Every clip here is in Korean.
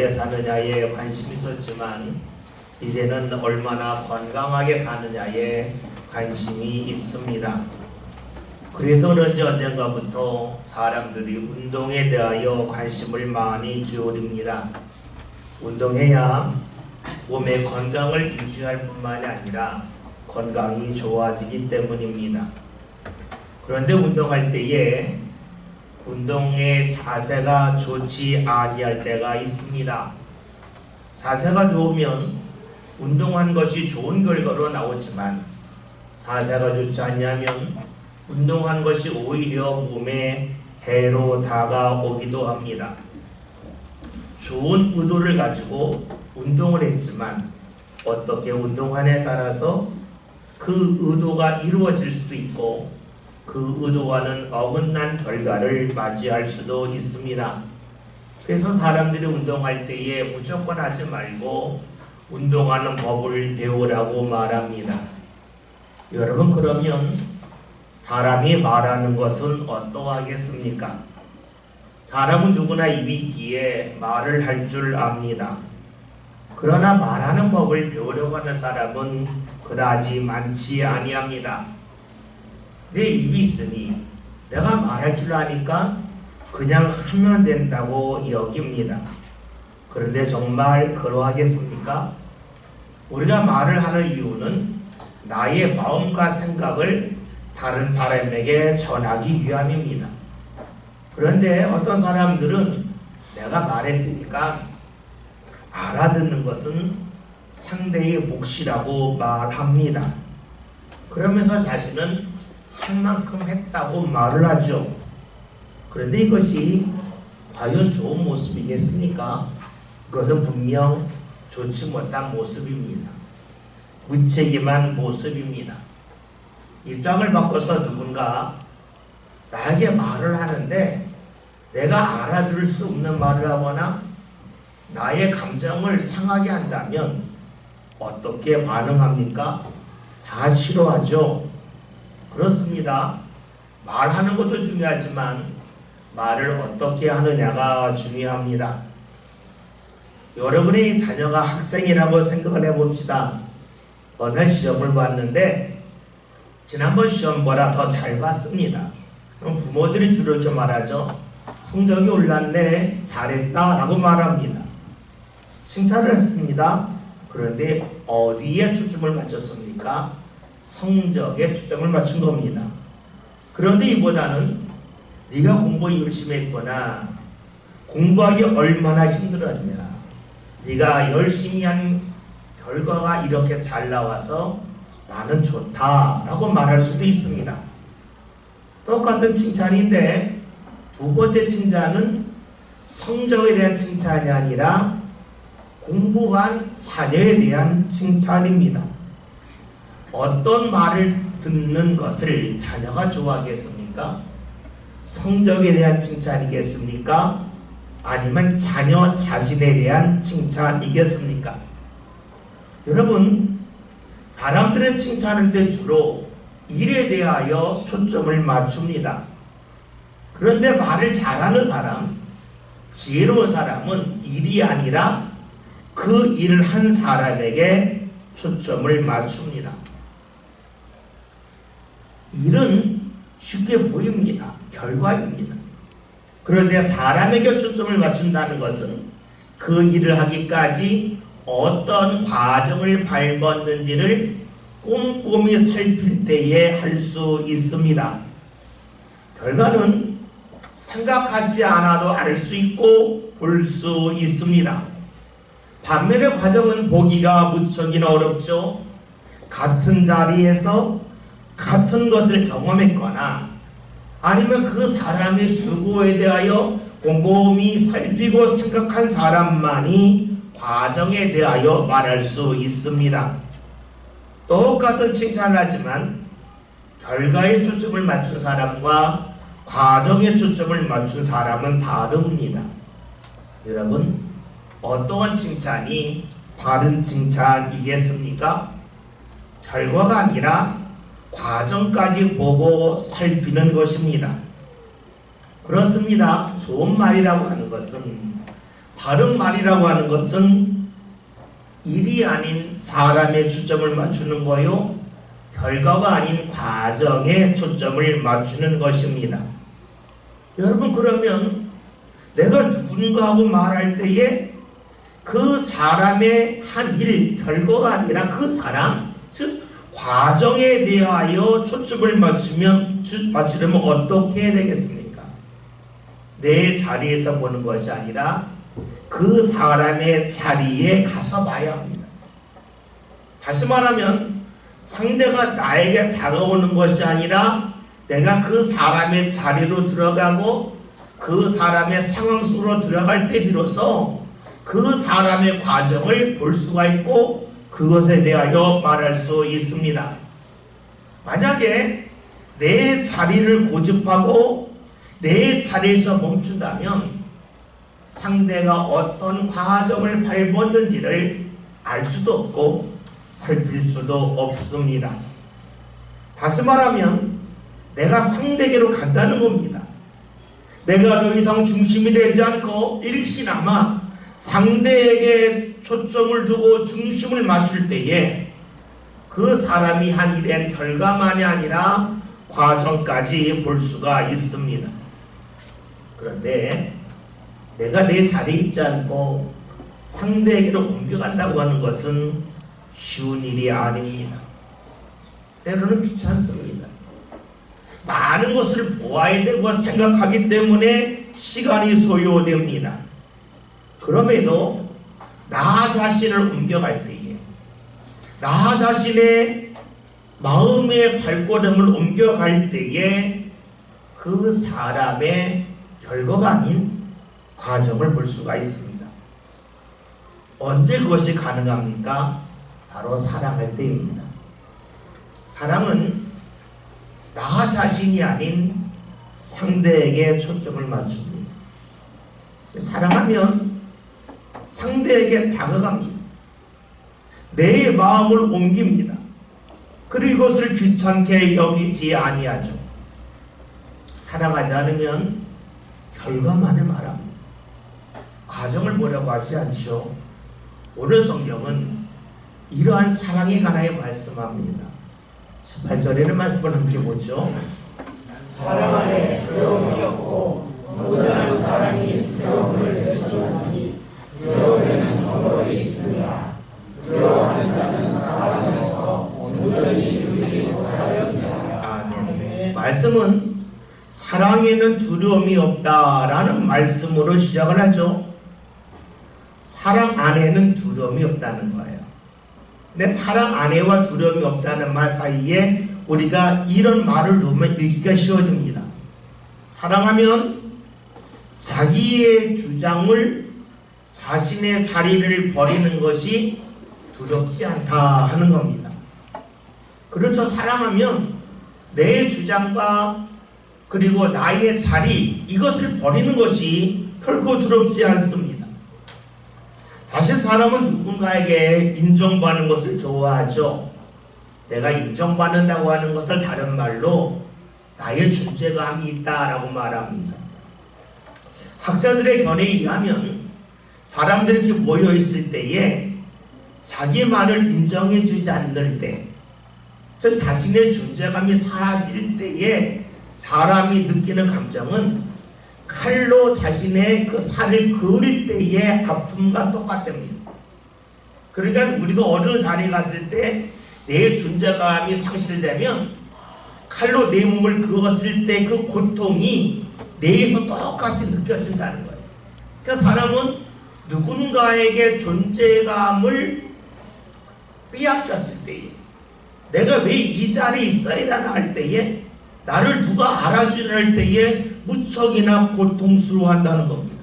사느냐에 관심이 있었지만 이제는 얼마나 건강하게 사느냐에 관심이 있습니다. 그래서 그런지 언젠가부터 사람들이 운동에 대하여 관심을 많이 기울입니다. 운동해야 몸의 건강을 유지할 뿐만이 아니라 건강이 좋아지기 때문입니다. 그런데 운동할 때에 운동의 자세가 좋지 아니할 때가 있습니다. 자세가 좋으면 운동한 것이 좋은 결과로 나오지만 자세가 좋지 않냐면 운동한 것이 오히려 몸에 해로 다가오기도 합니다. 좋은 의도를 가지고 운동을 했지만 어떻게 운동하냐에 따라서 그 의도가 이루어질 수도 있고 그 의도와는 어긋난 결과를 맞이할 수도 있습니다. 그래서 사람들이 운동할 때에 무조건 하지 말고 운동하는 법을 배우라고 말합니다. 여러분, 그러면 사람이 말하는 것은 어떠하겠습니까? 사람은 누구나 입이 있기에 말을 할 줄 압니다. 그러나 말하는 법을 배우려고 하는 사람은 그다지 많지 아니합니다. 내 입이 있으니 내가 말할 줄 아니까 그냥 하면 된다고 여깁니다. 그런데 정말 그러하겠습니까? 우리가 말을 하는 이유는 나의 마음과 생각을 다른 사람에게 전하기 위함입니다. 그런데 어떤 사람들은 내가 말했으니까 알아듣는 것은 상대의 몫이라고 말합니다. 그러면서 자신은 한 만큼 했다고 말을 하죠. 그런데 이것이 과연 좋은 모습이겠습니까? 그것은 분명 좋지 못한 모습입니다. 무책임한 모습입니다. 입장을 바꿔서 누군가 나에게 말을 하는데 내가 알아들을 수 없는 말을 하거나 나의 감정을 상하게 한다면 어떻게 반응합니까? 다 싫어하죠. 그렇습니다. 말하는 것도 중요하지만 말을 어떻게 하느냐가 중요합니다. 여러분의 자녀가 학생이라고 생각을 해봅시다. 어느 날 시험을 봤는데 지난번 시험보다 더 잘 봤습니다. 그럼 부모들이 주로 이렇게 말하죠. 성적이 올랐네, 잘했다 라고 말합니다. 칭찬을 했습니다. 그런데 어디에 초점을 맞췄습니까? 성적에 초점을 맞춘 겁니다. 그런데 이보다는 네가 공부 열심히 했구나, 공부하기 얼마나 힘들었냐, 네가 열심히 한 결과가 이렇게 잘 나와서 나는 좋다 라고 말할 수도 있습니다. 똑같은 칭찬인데 두 번째 칭찬은 성적에 대한 칭찬이 아니라 공부한 자녀에 대한 칭찬입니다. 어떤 말을 듣는 것을 자녀가 좋아하겠습니까? 성적에 대한 칭찬이겠습니까? 아니면 자녀 자신에 대한 칭찬이겠습니까? 여러분, 사람들은 칭찬할 때 주로 일에 대하여 초점을 맞춥니다. 그런데 말을 잘하는 사람, 지혜로운 사람은 일이 아니라 그 일을 한 사람에게 초점을 맞춥니다. 일은 쉽게 보입니다. 결과입니다. 그런데 사람에게 초점을 맞춘다는 것은 그 일을 하기까지 어떤 과정을 밟았는지를 꼼꼼히 살필 때에 할 수 있습니다. 결과는 생각하지 않아도 알 수 있고 볼 수 있습니다. 반면에 과정은 보기가 무척이나 어렵죠. 같은 자리에서 같은 것을 경험했거나 아니면 그 사람의 수고에 대하여 꼼꼼히 살피고 생각한 사람만이 과정에 대하여 말할 수 있습니다. 똑같은 칭찬을 하지만 결과에 초점을 맞춘 사람과 과정에 초점을 맞춘 사람은 다릅니다. 여러분, 어떠한 칭찬이 바른 칭찬이겠습니까? 결과가 아니라 과정까지 보고 살피는 것입니다. 그렇습니다. 좋은 말이라고 하는 것은 바른 말이라고 하는 것은 일이 아닌 사람에 초점을 맞추는 거요, 결과가 아닌 과정에 초점을 맞추는 것입니다. 여러분, 그러면 내가 누군가하고 말할 때에 그 사람의 한 일, 결과가 아니라 그 사람, 즉 과정에 대하여 초점을 맞추려면 어떻게 해야 되겠습니까? 내 자리에서 보는 것이 아니라 그 사람의 자리에 가서 봐야 합니다. 다시 말하면 상대가 나에게 다가오는 것이 아니라 내가 그 사람의 자리로 들어가고 그 사람의 상황 속으로 들어갈 때 비로소 그 사람의 과정을 볼 수가 있고 그것에 대하여 말할 수 있습니다. 만약에 내 자리를 고집하고 내 자리에서 멈춘다면 상대가 어떤 과정을 밟았는지를 알 수도 없고 살필 수도 없습니다. 다시 말하면 내가 상대에게로 간다는 겁니다. 내가 더 이상 중심이 되지 않고 일시나마 상대에게 초점을 두고 중심을 맞출 때에 그 사람이 한 일의 결과만이 아니라 과정까지 볼 수가 있습니다. 그런데 내가 내 자리에 있지 않고 상대에게로 옮겨간다고 하는 것은 쉬운 일이 아닙니다. 때로는 귀찮습니다. 많은 것을 보아야 되고 생각하기 때문에 시간이 소요됩니다. 그럼에도 나 자신을 옮겨갈 때에, 나 자신의 마음의 발걸음을 옮겨갈 때에 그 사람의 결과가 아닌 과정을 볼 수가 있습니다. 언제 그것이 가능합니까? 바로 사랑할 때입니다. 사랑은 나 자신이 아닌 상대에게 초점을 맞춥니다. 사랑하면 상대에게 다가갑니다. 내 마음을 옮깁니다. 그리고 이것을 귀찮게 여기지 아니하죠. 사랑하지 않으면 결과만을 말합니다. 과정을 보려고 하지 않죠. 오늘 성경은 이러한 사랑에 관하여 말씀합니다. 18절에는 말씀을 함께 보죠. 사랑 안에 두려움이 없고 모든 사랑이 두려움을 내쫓으니 두려움에는 방법이 있으나 두려워하는 자는 사랑에서 온전히 누리지 못하였느니라. 아멘. 말씀은 사랑에는 두려움이 없다라는 말씀으로 시작을 하죠. 사랑 안에는 두려움이 없다는 거예요. 근데 사랑 안에와 두려움이 없다는 말 사이에 우리가 이런 말을 넣으면 읽기가 쉬워집니다. 사랑하면 자기의 주장을, 자신의 자리를 버리는 것이 두렵지 않다 하는 겁니다. 그렇죠. 사랑하면 내 주장과 그리고 나의 자리, 이것을 버리는 것이 결코 두렵지 않습니다. 사실 사람은 누군가에게 인정받는 것을 좋아하죠. 내가 인정받는다고 하는 것을 다른 말로 나의 존재감이 있다라고 말합니다. 학자들의 견해에 의하면 사람들이 이렇게 모여 있을 때에 자기만을 인정해 주지 않을 때, 즉 자신의 존재감이 사라질 때에 사람이 느끼는 감정은 칼로 자신의 그 살을 그을 때의 아픔과 똑같답니다. 그러니까 우리가 어느 자리에 갔을 때 내 존재감이 상실되면 칼로 내 몸을 그었을 때 그 고통이 내에서 똑같이 느껴진다는 거예요. 그러니까 사람은 누군가에게 존재감을 빼앗겼을 때에, 내가 왜 이 자리에 있어야 되나 할 때에, 나를 누가 알아주려 할 때에 무척이나 고통스러워한다는 겁니다.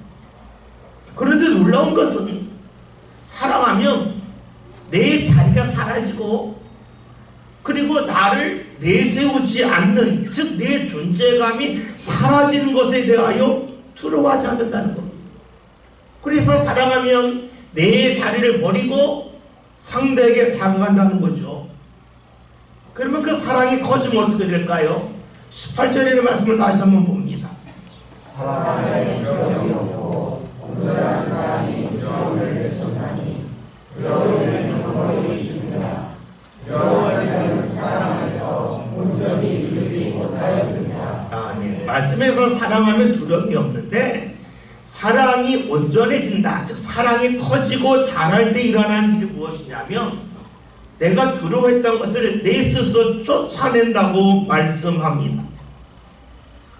그런데 놀라운 것은 사랑하면 내 자리가 사라지고 그리고 나를 내세우지 않는, 즉 내 존재감이 사라지는 것에 대하여 두려워하지 않는다는 겁니다. 그래서 사랑하면 내 자리를 버리고 상대에게 다가간다는 거죠. 그러면 그 사랑이 커지면 어떻게 될까요? 18절의 말씀을 다시 한번 봅니다. 사랑 안에 두려움이 없고 온전히 모자란 사랑이 두려움을 내쫓나니 두려움에는 방법이 있으나 두려워하는 자는 사랑 안에서 온전히 이루지 못하였느니라. 아멘. 말씀에서 사랑하면 두려움이 없는데 사랑이 온전해진다. 즉 사랑이 커지고 자랄 때 일어나는 일이 무엇이냐면 내가 두려워했던 것을 내 스스로 쫓아낸다고 말씀합니다.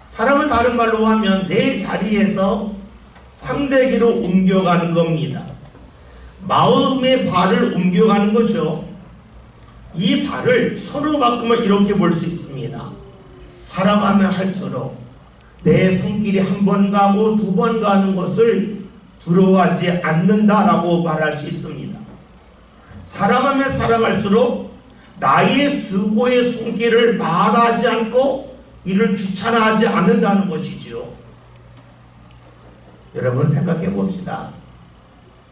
사랑은 다른 말로 하면 내 자리에서 상대에게로 옮겨가는 겁니다. 마음의 발을 옮겨가는 거죠. 이 발을 서로 바꾸면 이렇게 볼 수 있습니다. 사랑하면 할수록 내 손길이 한 번 가고 두 번 가는 것을 두려워하지 않는다라고 말할 수 있습니다. 사랑하면 사랑할수록 나의 수고의 손길을 마다하지 않고 이를 귀찮아하지 않는다는 것이지요. 여러분 생각해 봅시다.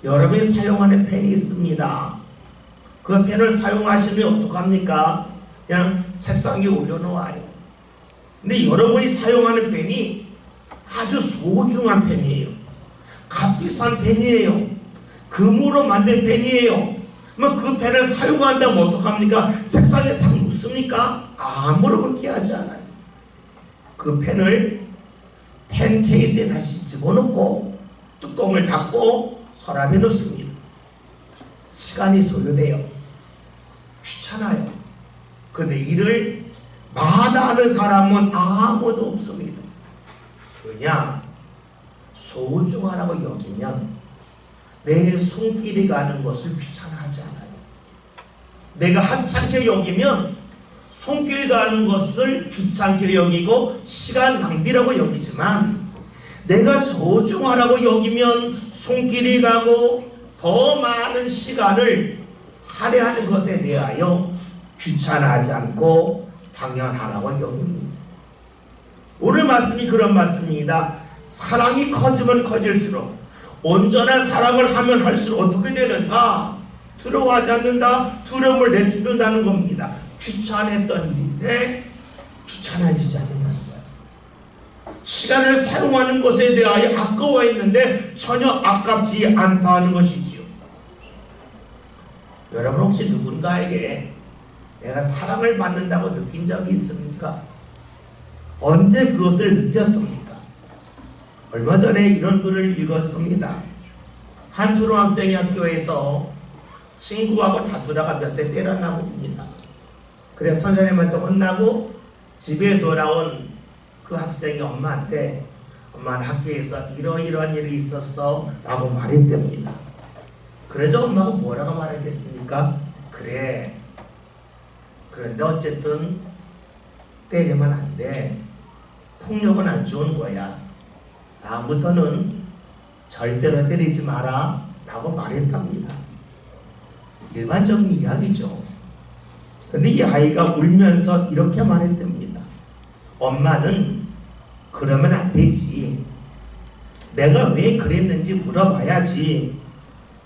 여러분이 사용하는 펜이 있습니다. 그 펜을 사용하시면 어떡합니까? 그냥 책상 위에 올려놓아요. 근데 여러분이 사용하는 펜이 아주 소중한 펜이에요. 값비싼 펜이에요. 금으로 만든 펜이에요. 그 펜을 사용한다면 어떡합니까? 책상에 탁 묻습니까? 아무런 그렇게 하지 않아요. 그 펜을 펜 케이스에 다시 집어넣고 뚜껑을 닫고 서랍에 넣습니다. 시간이 소요돼요. 귀찮아요. 근데 이를 마다하는 사람은 아무도 없습니다. 왜냐? 소중하다고 여기면 내 손길이 가는 것을 귀찮아하지 않아요. 내가 하찮게 여기면 손길 가는 것을 귀찮게 여기고 시간 낭비라고 여기지만 내가 소중하다고 여기면 손길이 가고 더 많은 시간을 할애하는 것에 대하여 귀찮아하지 않고 당연하다고 여깁니다. 오늘 말씀이 그런 말씀입니다. 사랑이 커지면 커질수록 온전한 사랑을 하면 할수록 어떻게 되는가? 두려워하지 않는다. 두려움을 내쫓는다는 겁니다. 귀찮았던 일인데 귀찮아지지 않는다는 거예요. 시간을 사용하는 것에 대하여 아까워했는데 전혀 아깝지 않다는 것이지요. 여러분 혹시 누군가에게 내가 사랑을 받는다고 느낀 적이 있습니까? 언제 그것을 느꼈습니까? 얼마 전에 이런 글을 읽었습니다. 한 초등학생이 학교에서 친구하고 다투다가 몇 대 때렸나 봅니다. 그래서 선생님한테 혼나고 집에 돌아온 그 학생이 엄마한테 엄마는 학교에서 이러이러한 일이 있었어 라고 말했답니다. 그래서 엄마가 뭐라고 말했겠습니까? 그래, 그런데 어쨌든 때리면 안 돼. 폭력은 안 좋은 거야. 다음부터는 절대로 때리지 마라 라고 말했답니다. 일반적인 이야기죠. 근데 이 아이가 울면서 이렇게 말했답니다. 엄마는 그러면 안 되지. 내가 왜 그랬는지 물어봐야지.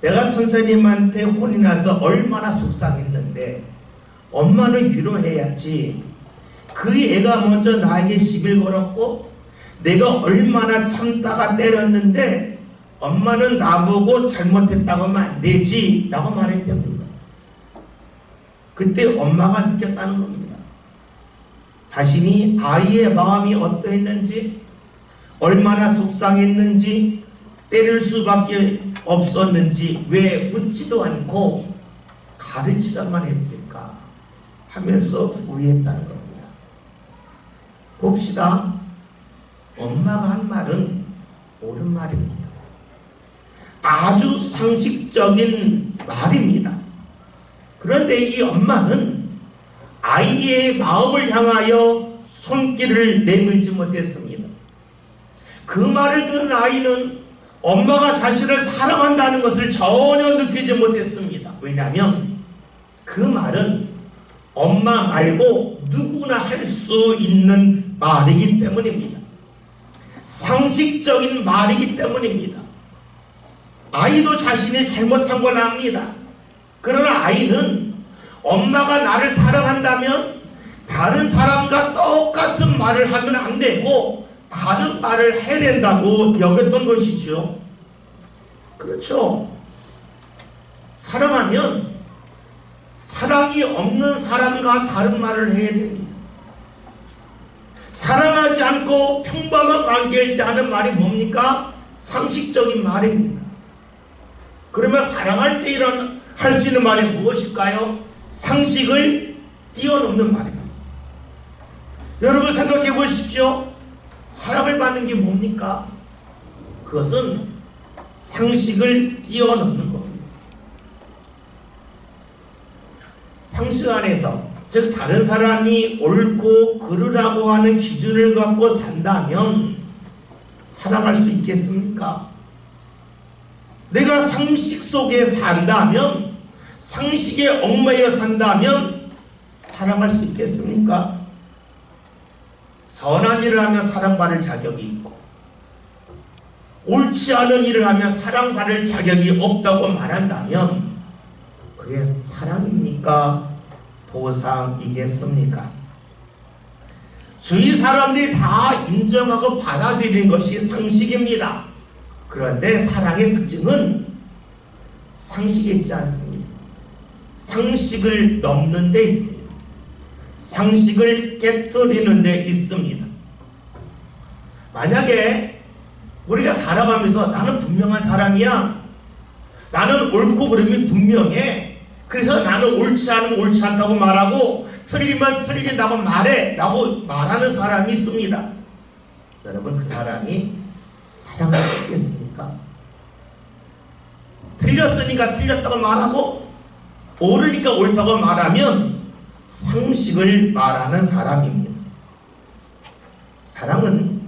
내가 선생님한테 혼이 나서 얼마나 속상했는데 엄마는 위로해야지. 그 애가 먼저 나에게 시비를 걸었고 내가 얼마나 참다가 때렸는데 엄마는 나보고 잘못했다고 하면 안 되지 라고 말했답니다. 그때 엄마가 느꼈다는 겁니다. 자신이 아이의 마음이 어떠했는지, 얼마나 속상했는지, 때릴 수밖에 없었는지 왜 묻지도 않고 가르치려만 했을까 하면서 후회했다는 겁니다. 봅시다. 엄마가 한 말은 옳은 말입니다. 아주 상식적인 말입니다. 그런데 이 엄마는 아이의 마음을 향하여 손길을 내밀지 못했습니다. 그 말을 들은 아이는 엄마가 자신을 사랑한다는 것을 전혀 느끼지 못했습니다. 왜냐하면 그 말은 엄마 말고 누구나 할 수 있는 말이기 때문입니다. 상식적인 말이기 때문입니다. 아이도 자신이 잘못한 걸 압니다. 그러나 아이는 엄마가 나를 사랑한다면 다른 사람과 똑같은 말을 하면 안 되고 다른 말을 해야 된다고 여겼던 것이죠. 그렇죠. 사랑하면 사랑이 없는 사람과 다른 말을 해야 됩니다. 사랑하지 않고 평범한 관계일 때 하는 말이 뭡니까? 상식적인 말입니다. 그러면 사랑할 때 할 수 있는 말이 무엇일까요? 상식을 뛰어넘는 말입니다. 여러분 생각해 보십시오. 사랑을 받는 게 뭡니까? 그것은 상식을 뛰어넘는 겁니다. 상식 안에서, 즉 다른 사람이 옳고 그르라고 하는 기준을 갖고 산다면 사랑할 수 있겠습니까? 내가 상식 속에 산다면, 상식에 얽매여 산다면 사랑할 수 있겠습니까? 선한 일을 하면 사랑받을 자격이 있고, 옳지 않은 일을 하면 사랑받을 자격이 없다고 말한다면 그게 사랑입니까? 보상이겠습니까? 주위 사람들이 다 인정하고 받아들이는 것이 상식입니다. 그런데 사랑의 특징은 상식에 있지 않습니다. 상식을 넘는 데 있습니다. 상식을 깨뜨리는 데 있습니다. 만약에 우리가 살아가면서 나는 분명한 사람이야, 나는 옳고 그름이 분명해, 그래서 나는 옳지 않으면 옳지 않다고 말하고 틀리면 틀린다고 말해 라고 말하는 사람이 있습니다. 여러분, 그 사람이 사랑할 수 있겠습니까? 틀렸으니까 틀렸다고 말하고 옳으니까 옳다고 말하면 상식을 말하는 사람입니다. 사랑은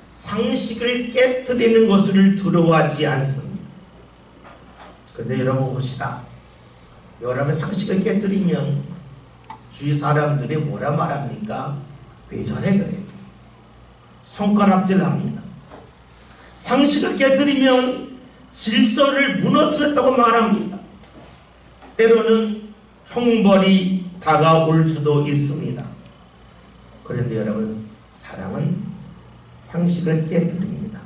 상식을 깨뜨리는 것을 두려워하지 않습니다. 근데 여러분 봅시다. 여러분 상식을 깨뜨리면 주위 사람들이 뭐라 말합니까? 왜 저래 그래? 손가락질합니다. 상식을 깨뜨리면 질서를 무너뜨렸다고 말합니다. 때로는 형벌이 다가올 수도 있습니다. 그런데 여러분, 사랑은 상식을 깨뜨립니다.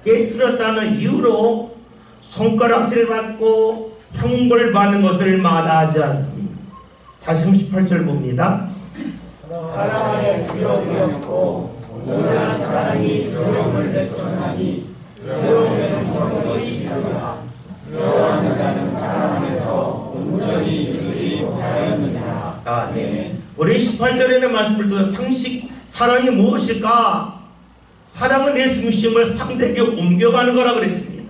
깨뜨렸다는 이유로 손가락질 받고 형벌 받는 것을 마다하지 않습니다. 다시 38절 봅니다. 사랑에 두려움이 없고 온전한 사랑이 두려움을 내쫓나니 두려움에는 경건이 있으나 두려워하는 자는 사랑 안에서 온전히 이루지 못하였느니라. 아멘. 우리 18절에는 말씀을 들어 사랑이 무엇일까? 사랑은 내 중심을 상대에게 옮겨가는 거라 그랬습니다.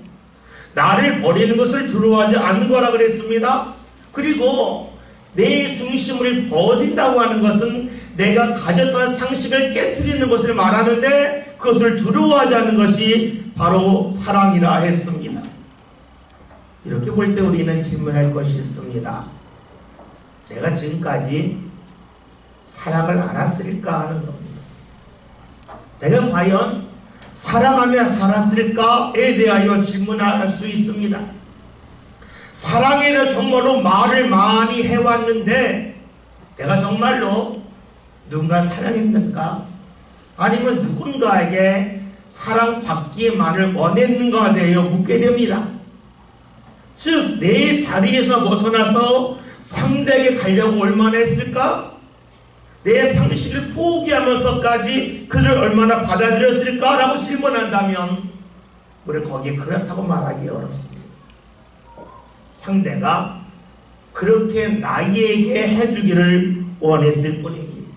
나를 버리는 것을 두려워하지 않는 거라 그랬습니다. 그리고 내 중심을 버린다고 하는 것은 내가 가졌던 상식을 깨트리는 것을 말하는데 그것을 두려워하지 않는 것이 바로 사랑이라 했습니다. 이렇게 볼 때 우리는 질문할 것이 있습니다. 내가 지금까지 사랑을 알았을까 하는 겁니다. 내가 과연 사랑하며 살았을까에 대하여 질문할 수 있습니다. 사랑에 대해 정말로 말을 많이 해왔는데 내가 정말로 누군가 사랑했는가? 아니면 누군가에게 사랑받기만을 원했는가에 대하여 묻게 됩니다. 즉, 내 자리에서 벗어나서 상대에게 가려고 얼마나 했을까? 내 상식을 포기하면서까지 그를 얼마나 받아들였을까라고 질문한다면 우리는 거기에 그렇다고 말하기 어렵습니다. 상대가 그렇게 나에게 해주기를 원했을 뿐입니다.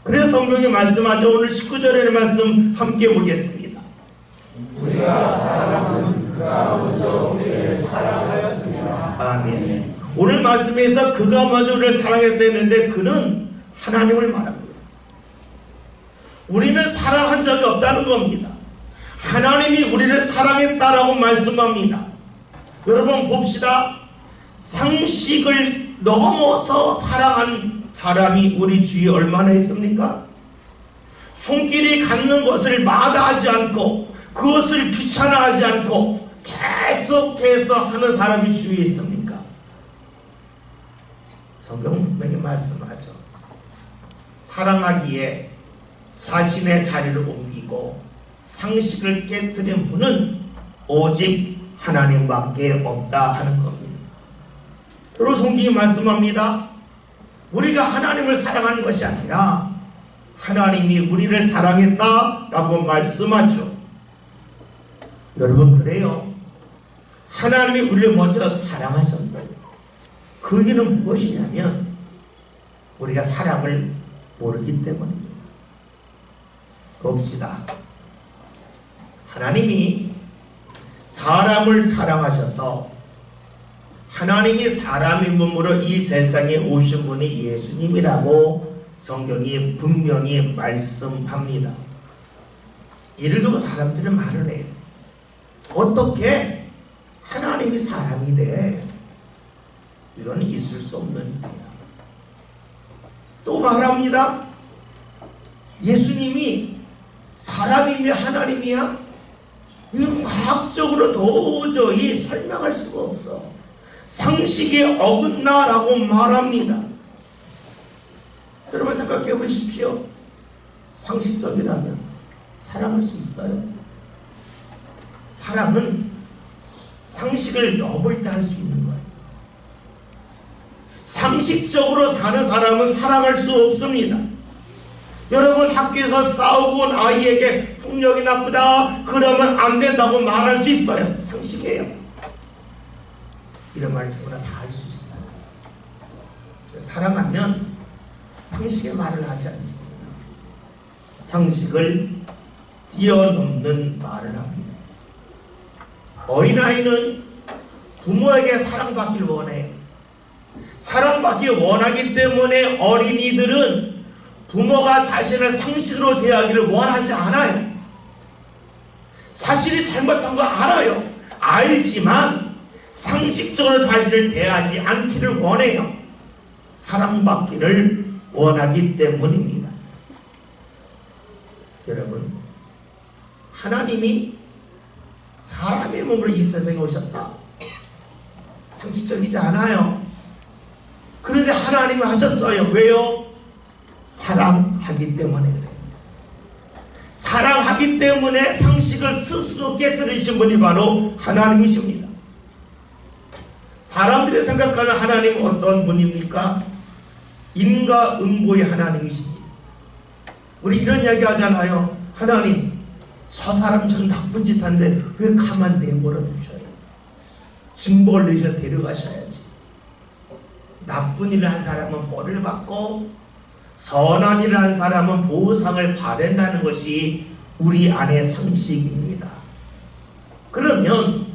그래서 성경이 말씀하죠. 오늘 19절의 말씀 함께 보겠습니다. 우리가 사랑은 그가 먼저 우리를 사랑하였습니다. 아멘. 오늘 말씀에서 그가 먼저 우리를 사랑했다는데 그는 하나님을 말합니다. 우리는 사랑한 적이 없다는 겁니다. 하나님이 우리를 사랑했다라고 말씀합니다. 여러분 봅시다. 상식을 넘어서 사랑한 사람이 우리 주위에 얼마나 있습니까? 손길이 갖는 것을 마다하지 않고 그것을 귀찮아하지 않고 계속해서 하는 사람이 주위에 있습니까? 성경은 분명히 말씀하죠. 사랑하기에 자신의 자리를 옮기고 상식을 깨뜨린 분은 오직 하나님밖에 없다 하는 겁니다. 그리고 성경이 말씀합니다. 우리가 하나님을 사랑하는 것이 아니라 하나님이 우리를 사랑했다라고 말씀하죠. 여러분, 그래요. 하나님이 우리를 먼저 사랑하셨어요. 그 이유는 무엇이냐면 우리가 사랑을 모르기 때문입니다. 봅시다. 하나님이 사람을 사랑하셔서 하나님이 사람의 몸으로 이 세상에 오신 분이 예수님이라고 성경이 분명히 말씀합니다. 이를 두고 사람들은 말을 해요. 어떻게 하나님이 사람이 돼? 이건 있을 수 없는 일이야. 또 말합니다. 예수님이 사람이며 하나님이야? 이건 과학적으로 도저히 설명할 수가 없어. 상식에 어긋나라고 말합니다. 여러분 생각해 보십시오. 상식적이라면 사랑할 수 있어요? 사랑은 상식을 넘을 때 할 수 있는 거예요. 상식적으로 사는 사람은 사랑할 수 없습니다. 여러분 학교에서 싸우고 온 아이에게 폭력이 나쁘다 그러면 안 된다고 말할 수 있어요. 상식이에요. 이런 말 누구나 다 할 수 있어요. 사랑하면 상식의 말을 하지 않습니다. 상식을 뛰어넘는 말을 합니다. 어린아이는 부모에게 사랑받기를 원해요. 사랑받기 원하기 때문에 어린이들은 부모가 자신을 상식으로 대하기를 원하지 않아요. 자신이 잘못한 거 알아요. 알지만 상식적으로 자신을 대하지 않기를 원해요. 사랑받기를 원하기 때문입니다. 여러분, 하나님이 사람의 몸으로 이 세상에 오셨다. 상식적이지 않아요. 그런데 하나님이 하셨어요. 왜요? 사랑하기 때문에 그래요. 사랑하기 때문에 상식을 스스로 깨뜨리신 분이 바로 하나님이십니다. 사람들이 생각하는 하나님은 어떤 분입니까? 인과응보의 하나님이십니다. 우리 이런 이야기 하잖아요. 하나님, 저 사람 전 나쁜 짓 하는데 왜 가만 내버려 두셔요? 징벌 내셔 데려가셔야지. 나쁜 일을 한 사람은 벌을 받고 선한 일을 한 사람은 보상을 받는다는 것이 우리 안의 상식입니다. 그러면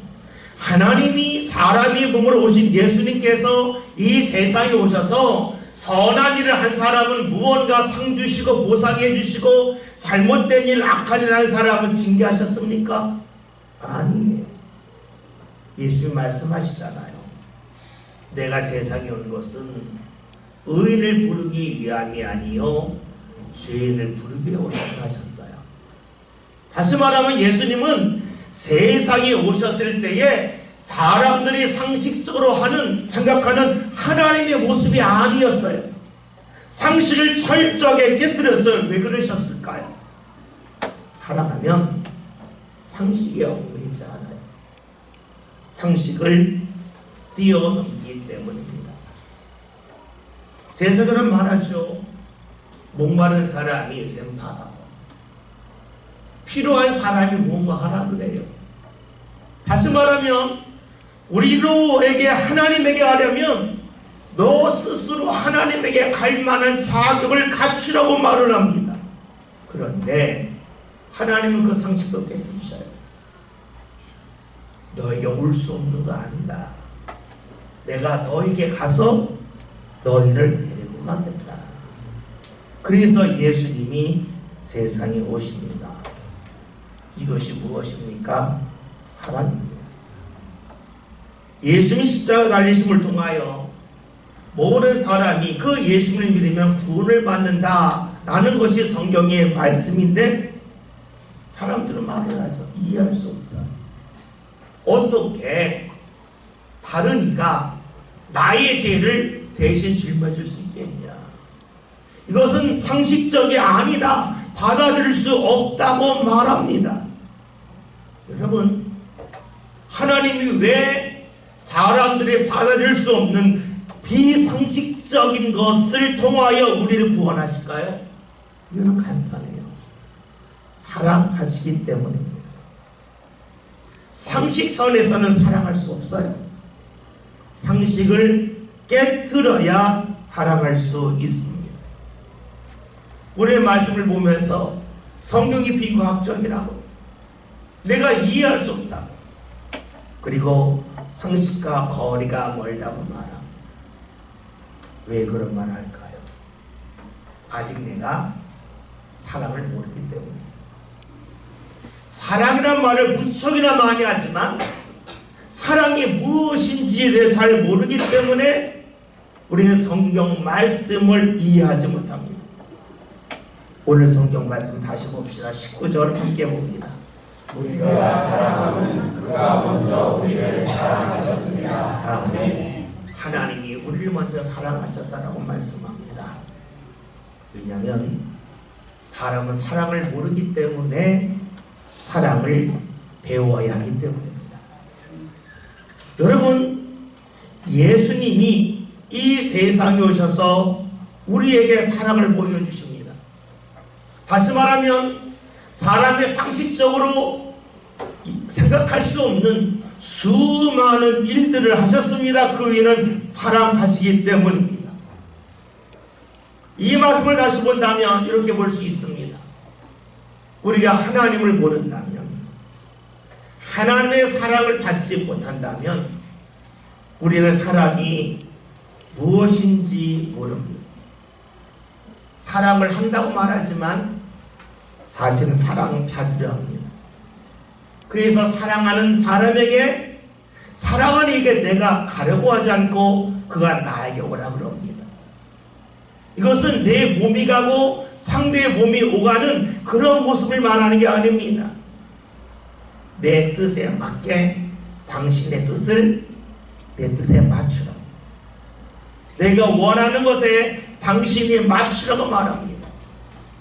하나님이 사람의 몸으로 오신 예수님께서 이 세상에 오셔서 선한 일을 한 사람은 무언가 상 주시고 보상해 주시고 잘못된 일, 악한 일을 한 사람은 징계하셨습니까? 아니에요. 예수님 말씀하시잖아요. 내가 세상에 온 것은 의인을 부르기 위함이 아니요 죄인을 부르기 위해 오셨다 하셨어요. 다시 말하면 예수님은 세상에 오셨을 때에 사람들이 상식적으로 생각하는 하나님의 모습이 아니었어요. 상식을 철저하게 깨뜨렸어요. 왜 그러셨을까요? 사랑하면 상식에 얽매이지 않아요. 상식을 뛰어넘기 때문입니다. 세상에는 말하죠. 목마른 사람이 샘파다. 필요한 사람이 뭔가 하라 그래요. 다시 말하면 우리로에게 하나님에게 하려면 너 스스로 하나님에게 갈 만한 자격을 갖추라고 말을 합니다. 그런데 하나님은 그 상식도 깨뜨리셔요. 너에게 올 수 없는 거 안다. 내가 너에게 가서 너희를 데리고 가겠다. 그래서 예수님이 세상에 오십니다. 이것이 무엇입니까? 사랑입니다. 예수님이 십자가 달리심을 통하여 모든 사람이 그 예수님을 믿으면 구원을 받는다 라는 것이 성경의 말씀인데 사람들은 말을 하죠. 이해할 수 없다. 어떻게 다른 이가 나의 죄를 대신 짊어질 수 있겠냐. 이것은 상식적이 아니다. 받아들일 수 없다고 말합니다. 여러분, 하나님이 왜 사람들이 받아들일 수 없는 비상식적인 것을 통하여 우리를 구원하실까요? 이거는 간단해요. 사랑하시기 때문입니다. 상식선에서는 사랑할 수 없어요. 상식을 깨뜨려야 사랑할 수 있습니다. 우리의 말씀을 보면서 성경이 비과학적이라고, 내가 이해할 수 없다, 그리고 상식과 거리가 멀다고 말합니다. 왜 그런 말 할까요? 아직 내가 사랑을 모르기 때문이에요. 사랑이란 말을 무척이나 많이 하지만 사랑이 무엇인지에 대해 잘 모르기 때문에 우리는 성경 말씀을 이해하지 못합니다. 오늘 성경 말씀 다시 봅시다. 19절 함께 봅니다. 우리가 사랑하면 그가 먼저 우리를 사랑하셨습니다. 아멘. 하나님이 우리를 먼저 사랑하셨다라고 말씀합니다. 왜냐하면 사람은 사랑을 모르기 때문에 사랑을 배워야 하기 때문입니다. 여러분, 예수님이 이 세상에 오셔서 우리에게 사랑을 보여주십니다. 다시 말하면 사람의 상식적으로 생각할 수 없는 수많은 일들을 하셨습니다. 그 이유는 사랑하시기 때문입니다. 이 말씀을 다시 본다면 이렇게 볼 수 있습니다. 우리가 하나님을 모른다면, 하나님의 사랑을 받지 못한다면 우리는 사랑이 무엇인지 모릅니다. 사랑을 한다고 말하지만 사실은 사랑받으려 합니다. 그래서 사랑하는 사람에게 사랑은 이게 내가 가려고 하지 않고 그가 나에게 오라 그럽니다. 이것은 내 몸이 가고 상대의 몸이 오가는 그런 모습을 말하는 게 아닙니다. 내 뜻에 맞게 당신의 뜻을 내 뜻에 맞추라. 내가 원하는 것에 당신이 맞추라고 말합니다.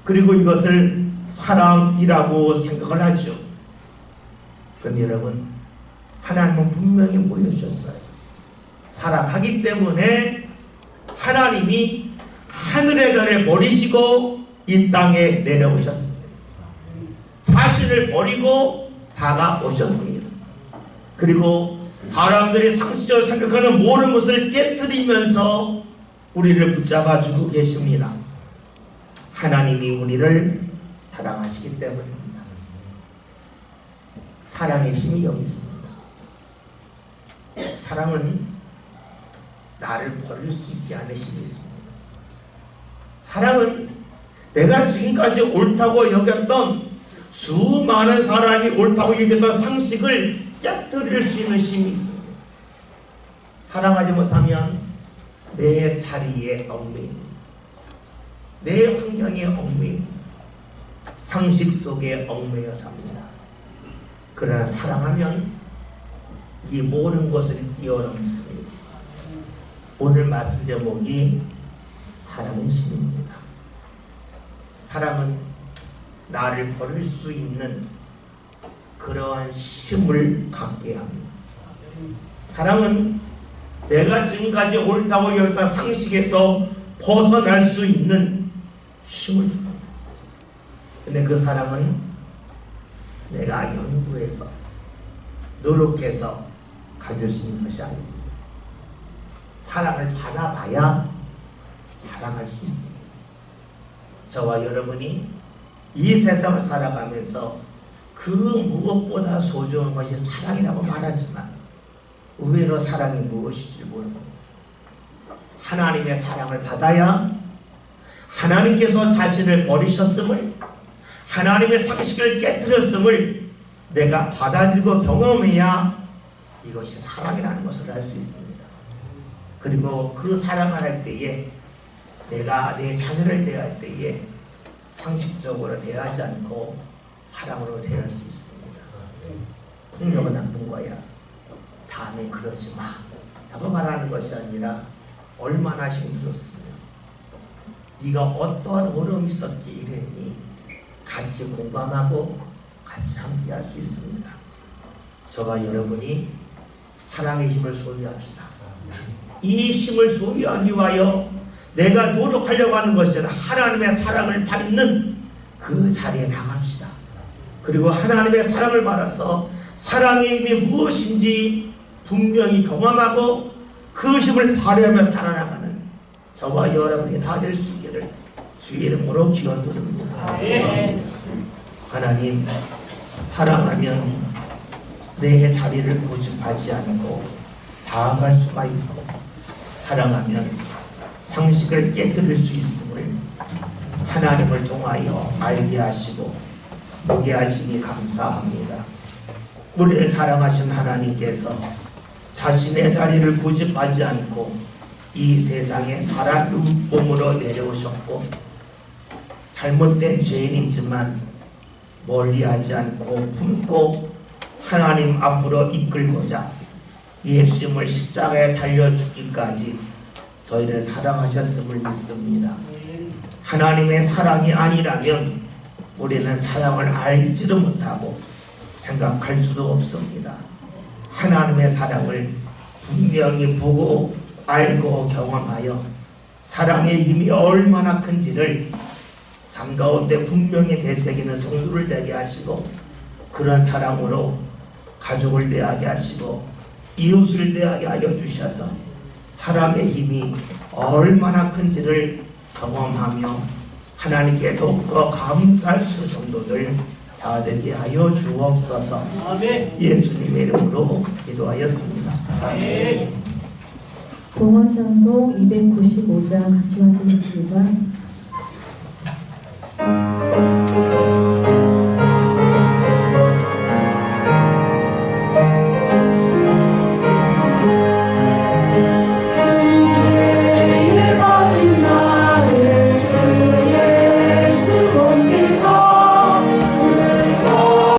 그리고 이것을 사랑이라고 생각을 하죠. 그런데 여러분, 하나님은 분명히 보여주셨어요. 사랑하기 때문에 하나님이 하늘의 별을 버리시고 이 땅에 내려오셨습니다. 자신을 버리고 다가오셨습니다. 그리고 사람들이 상식적으로 생각하는 모든 것을 깨뜨리면서 우리를 붙잡아주고 계십니다. 하나님이 우리를 사랑하시기 때문입니다. 사랑의 힘이 여기 있습니다. 사랑은 나를 버릴 수 있게 하는 힘이 있습니다. 사랑은 내가 지금까지 옳다고 여겼던 수많은 사람이 옳다고 여겼던 상식을 깨뜨릴 수 있는 힘이 있습니다. 사랑하지 못하면 내 자리에 얽매입니다. 내 환경에 얽매입니다. 상식 속에 얽매여 삽니다. 그러나 사랑하면 이 모든 것을 뛰어넘습니다. 오늘 말씀 제목이 사랑의 힘입니다. 사랑은 나를 버릴 수 있는 그러한 힘을 갖게 합니다. 사랑은 내가 지금까지 옳다고 여겼던 상식에서 벗어날 수 있는 힘을 줍니다. 근데 그 사랑은 내가 연구해서 노력해서 가질 수 있는 것이 아닙니다. 사랑을 받아봐야 사랑할 수 있습니다. 저와 여러분이 이 세상을 살아가면서 그 무엇보다 소중한 것이 사랑이라고 말하지만 의외로 사랑이 무엇인지 모릅니다. 하나님의 사랑을 받아야 하나님께서 자신을 버리셨음을, 하나님의 상식을 깨뜨렸음을 내가 받아들이고 경험해야 이것이 사랑이라는 것을 알 수 있습니다. 그리고 그 사랑을 할 때에 내가 내 자녀를 대할 때에 상식적으로 대하지 않고 사랑으로 대할 수 있습니다. 폭력은 나쁜 거야, 다음에 그러지 마 라고 말하는 것이 아니라 얼마나 힘들었으면, 네가 어떠한 어려움이 있었기에 이랬니, 같이 공감하고 같이 함께할 수 있습니다. 저와 여러분이 사랑의 힘을 소유합시다. 이 힘을 소유하기 위하여 내가 노력하려고 하는 것이 아니라 하나님의 사랑을 받는 그 자리에 나갑시다. 그리고 하나님의 사랑을 받아서 사랑의 힘이 무엇인지 분명히 경험하고 그 힘을 발휘하며 살아나가는 저와 여러분이 다 될 수 있기를 주의 이름으로 기원드립니다. 하나님, 사랑하면 내 자리를 고집하지 않고 다가갈 수가 있고, 사랑하면 상식을 깨뜨릴 수 있음을 하나님을 통하여 알게 하시고 보게 하시니 감사합니다. 우리를 사랑하신 하나님께서 자신의 자리를 고집하지 않고 이 세상에 사람 몸으로 내려오셨고, 잘못된 죄인이지만 멀리하지 않고 품고 하나님 앞으로 이끌고자 예수님을 십자가에 달려 죽기까지 저희를 사랑하셨음을 믿습니다. 하나님의 사랑이 아니라면 우리는 사랑을 알지도 못하고 생각할 수도 없습니다. 하나님의 사랑을 분명히 보고 알고 경험하여 사랑의 힘이 얼마나 큰지를 삶 가운데 분명히 되새기는 성도를 되게 하시고, 그런 사랑으로 가족을 대하게 하시고 이웃을 대하게 하여 주셔서 사랑의 힘이 얼마나 큰지를 경험하며 하나님께 더욱더 감사할 수 있는 성도들 다 되게 하여 주옵소서. 아멘. 예수님의 이름으로 기도하였습니다. 아멘. 봉헌 찬송 295장 같이 하시겠습니다.